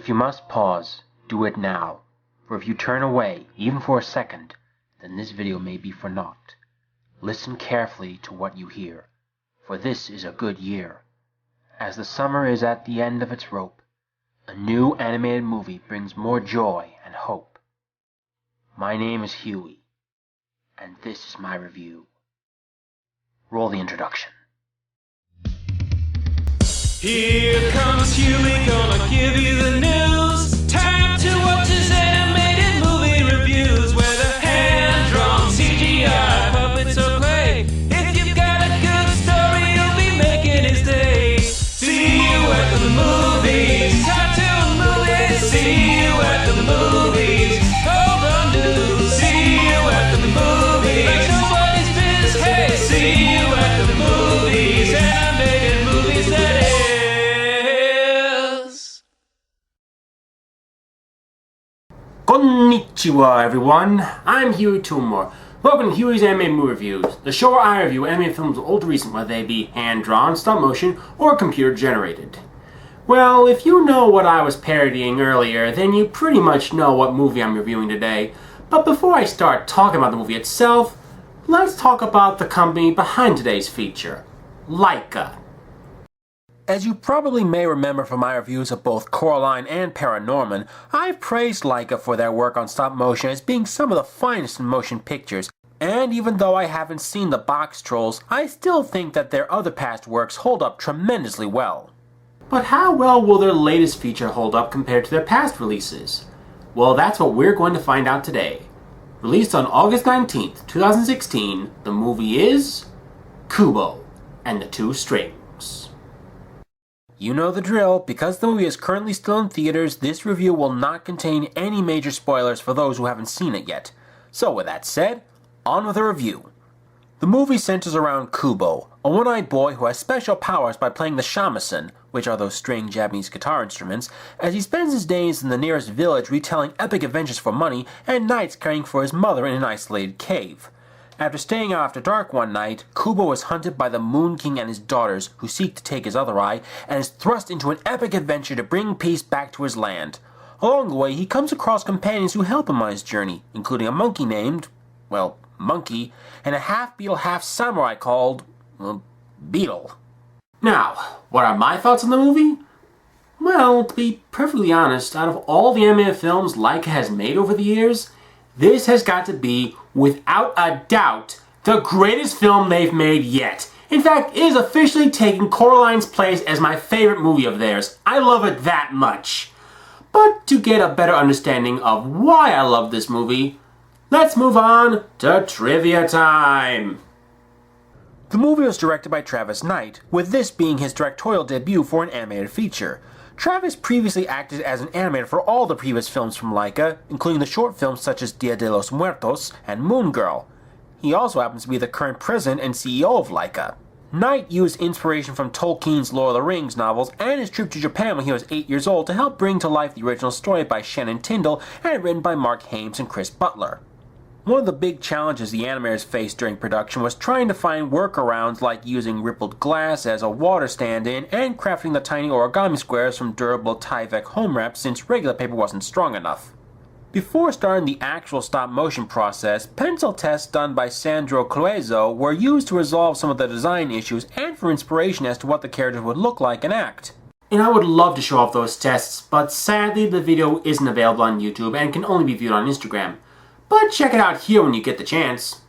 you must pause, do it now. For if you turn away, even for a second, then this video may be for naught. Listen carefully to what you hear, for this is a good year. As the summer is at the end of its rope, a new animated movie brings more joy and hope. My name is Hewy, and this is my review. Roll the introduction. Here comes Hewy, gonna give you the news. Time to watch his animated movie reviews, where the hand-drawn CGI puppets or clay. If you've got a good story, you'll be making his day. See you at the movies, cartoon movies. See you at the movies, hold on to. See you at the movies, like nobody's business. Hey, see you at the movies, animated movies that is. Konnichiwa everyone, I'm Hewy Toonmore. Welcome to Hewy's Anime Movie Reviews, the show where I review anime films old or recent, whether they be hand-drawn, stop-motion, or computer-generated. Well, if you know what I was parodying earlier, then you pretty much know what movie I'm reviewing today. But before I start talking about the movie itself, let's talk about the company behind today's feature, Laika. As you probably may remember from my reviews of both Coraline and Paranorman, I've praised Laika for their work on stop motion as being some of the finest in motion pictures, and even though I haven't seen the Box Trolls, I still think that their other past works hold up tremendously well. But how well will their latest feature hold up compared to their past releases? Well, that's what we're going to find out today. Released on August 19th, 2016, the movie is Kubo and the Two Strings. You know the drill. Because the movie is currently still in theaters, this review will not contain any major spoilers for those who haven't seen it yet. So with that said, on with the review. The movie centers around Kubo, a one-eyed boy who has special powers by playing the shamisen, which are those strange Japanese guitar instruments, as he spends his days in the nearest village retelling epic adventures for money and nights caring for his mother in an isolated cave. After staying out after dark one night, Kubo is hunted by the Moon King and his daughters, who seek to take his other eye, and is thrust into an epic adventure to bring peace back to his land. Along the way, he comes across companions who help him on his journey, including a monkey named, well, Monkey, and a half-beetle, half-samurai called, Beetle. Now, what are my thoughts on the movie? Well, to be perfectly honest, out of all the animated films Laika has made over the years, this has got to be, without a doubt, the greatest film they've made yet. In fact, it is officially taking Coraline's place as my favorite movie of theirs. I love it that much. But to get a better understanding of why I love this movie, let's move on to trivia time. The movie was directed by Travis Knight, with this being his directorial debut for an animated feature. Travis previously acted as an animator for all the previous films from Laika, including the short films such as Dia de los Muertos and Moon Girl. He also happens to be the current president and CEO of Laika. Knight used inspiration from Tolkien's Lord of the Rings novels and his trip to Japan when he was 8 years old to help bring to life the original story by Shannon Tyndall and written by Mark Hames and Chris Butler. One of the big challenges the animators faced during production was trying to find workarounds like using rippled glass as a water stand-in and crafting the tiny origami squares from durable Tyvek home wraps since regular paper wasn't strong enough. Before starting the actual stop-motion process, pencil tests done by Sandro Cluezo were used to resolve some of the design issues and for inspiration as to what the characters would look like and act. And I would love to show off those tests, but sadly the video isn't available on YouTube and can only be viewed on Instagram. But check it out here when you get the chance.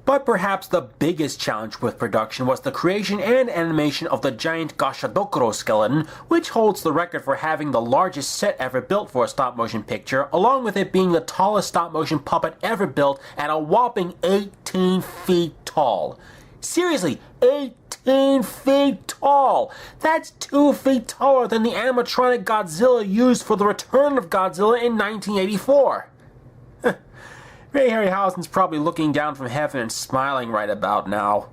But perhaps the biggest challenge with production was the creation and animation of the giant Gashadokuro skeleton, which holds the record for having the largest set ever built for a stop-motion picture, along with it being the tallest stop-motion puppet ever built at a whopping 18 feet tall. Seriously, 18 feet tall! That's 2 feet taller than the animatronic Godzilla used for the Return of Godzilla in 1984. Ray Harryhausen's probably looking down from heaven and smiling right about now.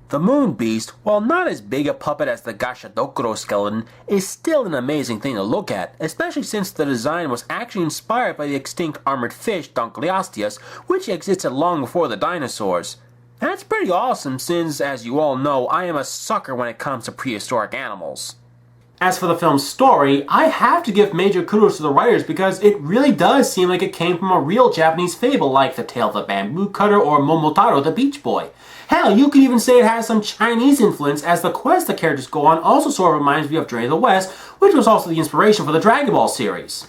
The Moon Beast, while not as big a puppet as the Gashadokuro skeleton, is still an amazing thing to look at, especially since the design was actually inspired by the extinct armored fish Dunkleosteus, which existed long before the dinosaurs. That's pretty awesome since, as you all know, I am a sucker when it comes to prehistoric animals. As for the film's story, I have to give major kudos to the writers because it really does seem like it came from a real Japanese fable like The Tale of the Bamboo Cutter or Momotaro the Beach Boy. Hell, you could even say it has some Chinese influence, as the quest the characters go on also sort of reminds me of Journey to the West, which was also the inspiration for the Dragon Ball series.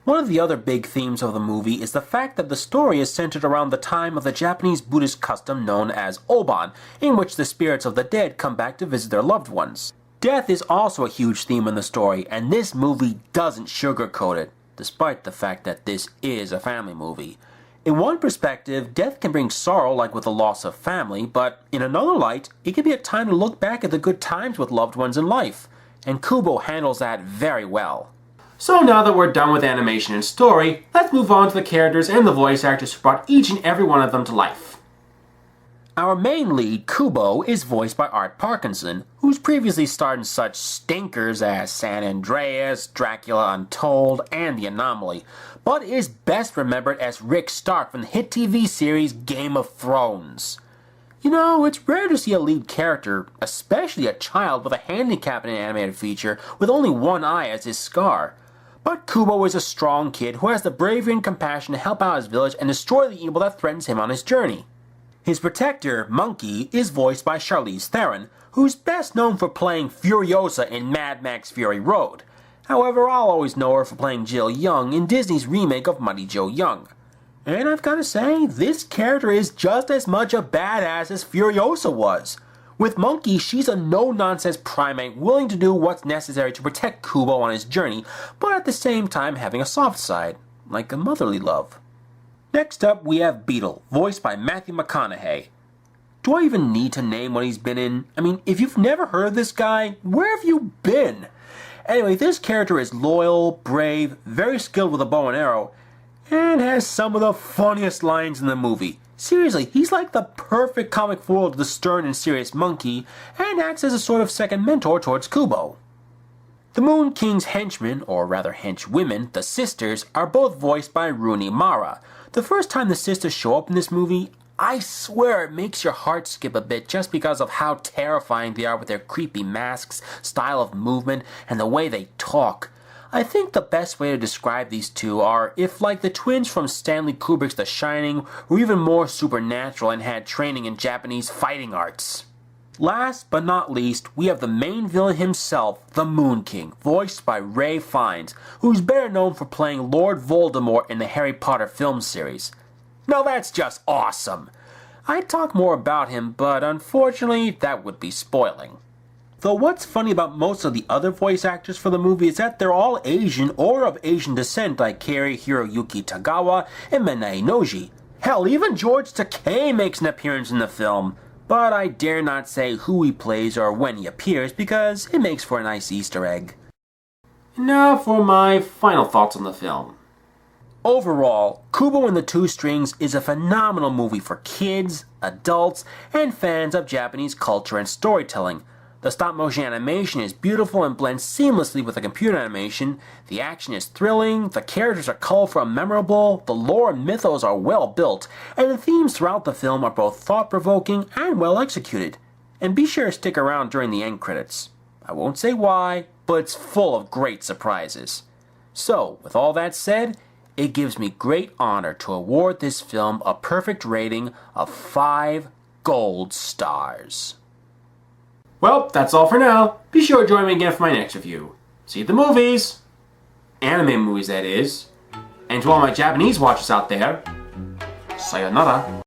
One of the other big themes of the movie is the fact that the story is centered around the time of the Japanese Buddhist custom known as Oban, in which the spirits of the dead come back to visit their loved ones. Death is also a huge theme in the story, and this movie doesn't sugarcoat it, despite the fact that this is a family movie. In one perspective, death can bring sorrow like with the loss of family, but in another light, it can be a time to look back at the good times with loved ones in life, and Kubo handles that very well. So now that we're done with animation and story, let's move on to the characters and the voice actors who brought each and every one of them to life. Our main lead, Kubo, is voiced by Art Parkinson, who's previously starred in such stinkers as San Andreas, Dracula Untold, and The Anomaly, but is best remembered as Rick Stark from the hit TV series Game of Thrones. You know, it's rare to see a lead character, especially a child with a handicap in an animated feature, with only one eye as his scar. But Kubo is a strong kid who has the bravery and compassion to help out his village and destroy the evil that threatens him on his journey. His protector, Monkey, is voiced by Charlize Theron, who's best known for playing Furiosa in Mad Max Fury Road. However, I'll always know her for playing Jill Young in Disney's remake of Mighty Joe Young. And I've got to say, this character is just as much a badass as Furiosa was. With Monkey, she's a no-nonsense primate willing to do what's necessary to protect Kubo on his journey, but at the same time having a soft side, like a motherly love. Next up, we have Beetle, voiced by Matthew McConaughey. Do I even need to name what he's been in? I mean, if you've never heard of this guy, where have you been? Anyway, this character is loyal, brave, very skilled with a bow and arrow, and has some of the funniest lines in the movie. Seriously, he's like the perfect comic foil to the stern and serious Monkey, and acts as a sort of second mentor towards Kubo. The Moon King's henchmen, or rather henchwomen, the sisters, are both voiced by Rooney Mara. The first time the sisters show up in this movie, I swear it makes your heart skip a bit just because of how terrifying they are with their creepy masks, style of movement, and the way they talk. I think the best way to describe these two are if like the twins from Stanley Kubrick's The Shining were even more supernatural and had training in Japanese fighting arts. Last but not least, we have the main villain himself, the Moon King, voiced by Ray Fiennes, who's better known for playing Lord Voldemort in the Harry Potter film series. Now that's just awesome! I'd talk more about him, but unfortunately that would be spoiling. Though what's funny about most of the other voice actors for the movie is that they're all Asian or of Asian descent like Kari Hiroyuki Tagawa and Menai Noji. Hell, even George Takei makes an appearance in the film. But I dare not say who he plays or when he appears because it makes for a nice Easter egg. Now for my final thoughts on the film. Overall, Kubo and the Two Strings is a phenomenal movie for kids, adults, and fans of Japanese culture and storytelling. The stop-motion animation is beautiful and blends seamlessly with the computer animation, the action is thrilling, the characters are colorful and memorable, the lore and mythos are well built, and the themes throughout the film are both thought-provoking and well executed. And be sure to stick around during the end credits. I won't say why, but it's full of great surprises. So, with all that said, it gives me great honor to award this film a perfect rating of 5 gold stars. Well, that's all for now. Be sure to join me again for my next review. See you at the movies! Anime movies, that is. And to all my Japanese watchers out there, sayonara.